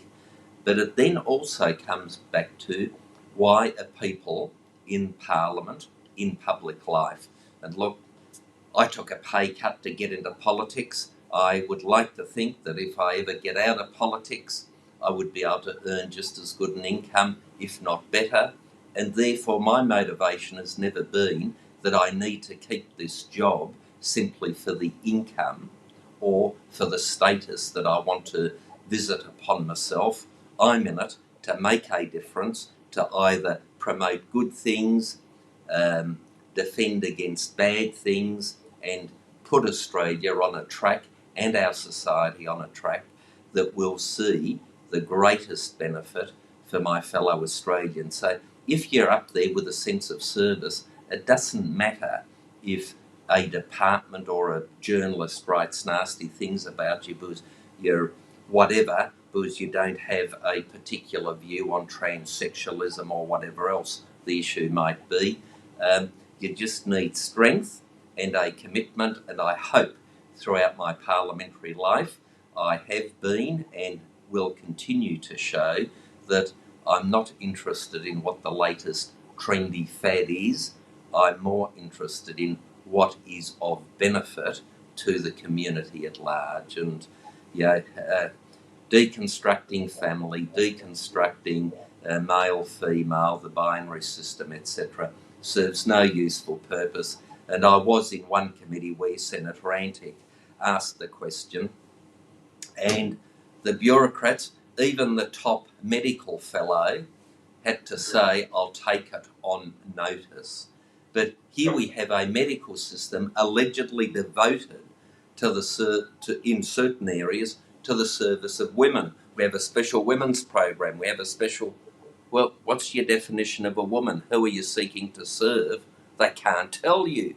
But it then also comes back to, why are people in Parliament in public life. And look, I took a pay cut to get into politics. I would like to think that if I ever get out of politics, I would be able to earn just as good an income, if not better. And therefore my motivation has never been that I need to keep this job simply for the income or for the status that I want to visit upon myself. I'm in it to make a difference, to either promote good things, defend against bad things, and put Australia on a track and our society on a track that will see the greatest benefit for my fellow Australians. So if you're up there with a sense of service, it doesn't matter if a department or a journalist writes nasty things about you because you're whatever, because you don't have a particular view on transsexualism or whatever else the issue might be. You just need strength and a commitment, and I hope throughout my parliamentary life I have been and will continue to show that I'm not interested in what the latest trendy fad is. I'm more interested in what is of benefit to the community at large. And deconstructing family, deconstructing male, female, the binary system, etc., serves no useful purpose. And I was in one committee where Senator Antic asked the question, and the bureaucrats, even the top medical fellow, had to say, I'll take it on notice. But here we have a medical system allegedly devoted in certain areas to the service of women. We have a special women's program. We have a special, well, what's your definition of a woman? Who are you seeking to serve? They can't tell you.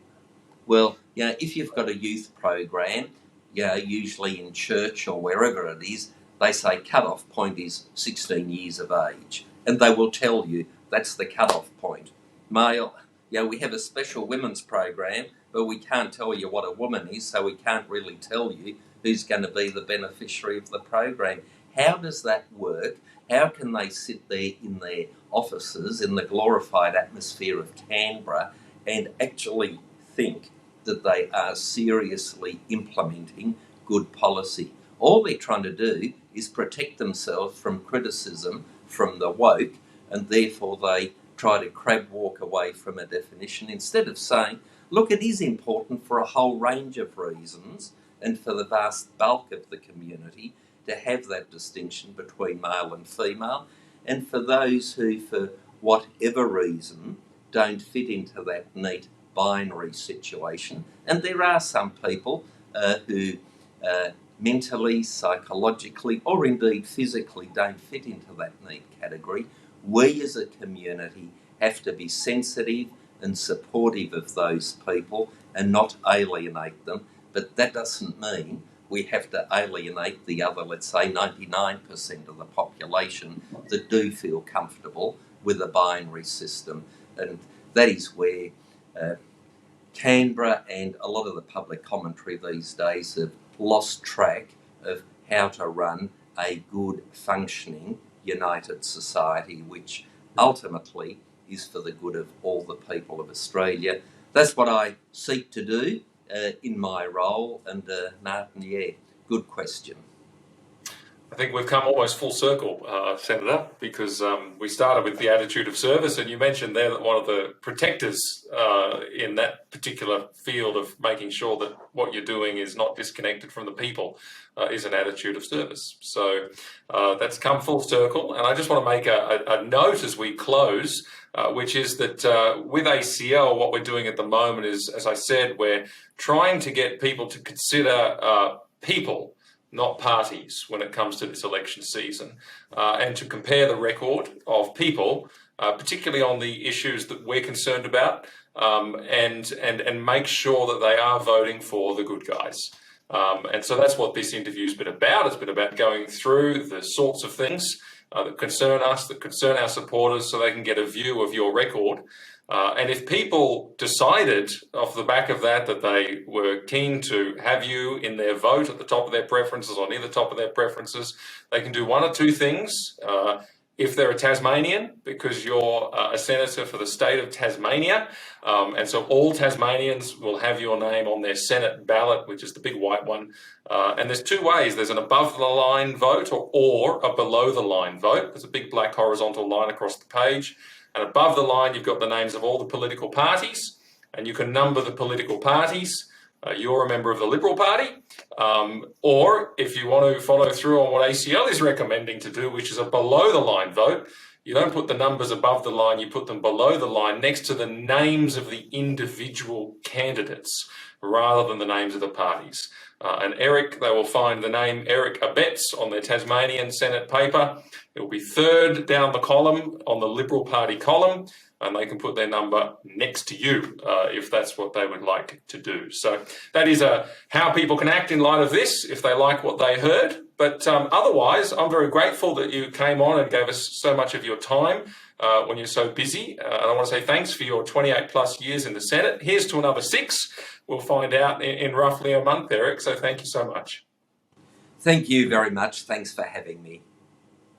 Well, if you've got a youth program, usually in church or wherever it is, they say cut-off point is 16 years of age. And they will tell you that's the cut-off point. Male, we have a special women's program, but we can't tell you what a woman is, so we can't really tell you who's going to be the beneficiary of the program. How does that work? How can they sit there in their offices in the glorified atmosphere of Canberra and actually think that they are seriously implementing good policy? All they're trying to do is protect themselves from criticism from the woke, and therefore they try to crab walk away from a definition instead of saying, look, it is important for a whole range of reasons and for the vast bulk of the community to have that distinction between male and female, and for those who, for whatever reason, don't fit into that neat binary situation. And there are some people who mentally, psychologically, or indeed physically don't fit into that neat category. We as a community have to be sensitive and supportive of those people and not alienate them. But that doesn't mean we have to alienate the other, let's say, 99% of the population that do feel comfortable with a binary system. And that is where Canberra and a lot of the public commentary these days have lost track of how to run a good, functioning, united society, which ultimately is for the good of all the people of Australia. That's what I seek to do in my role. And Martin, good question. I think we've come almost full circle, Senator, because we started with the attitude of service, and you mentioned there that one of the protectors in that particular field of making sure that what you're doing is not disconnected from the people is an attitude of service. So that's come full circle, and I just want to make a note as we close, which is that with ACL, what we're doing at the moment is, as I said, we're trying to get people to consider people, not parties, when it comes to this election season, and to compare the record of people, particularly on the issues that we're concerned about, and make sure that they are voting for the good guys. And so that's what this interview's been about. It's been about going through the sorts of things that concern us, that concern our supporters, so they can get a view of your record. And if people decided off the back of that they were keen to have you in their vote at the top of their preferences or near the top of their preferences, they can do one or two things. if they're a Tasmanian, because you're a senator for the state of Tasmania. And so all Tasmanians will have your name on their Senate ballot, which is the big white one. And there's two ways. There's an above-the-line vote or a below-the-line vote. There's a big black horizontal line across the page. And above the line, you've got the names of all the political parties, and you can number the political parties. You're a member of the Liberal Party, or if you want to follow through on what ACL is recommending to do, which is a below-the-line vote, you don't put the numbers above the line, you put them below the line next to the names of the individual candidates rather than the names of the parties. And Eric, they will find the name Eric Abetz on their Tasmanian Senate paper. It will be third down the column on the Liberal Party column, and they can put their number next to you if that's what they would like to do. So that is how people can act in light of this if they like what they heard. But otherwise, I'm very grateful that you came on and gave us so much of your time when you're so busy. And I want to say thanks for your 28 plus years in the Senate. Here's to another 6. We'll find out in roughly a month, Eric. So thank you so much. Thank you very much. Thanks for having me.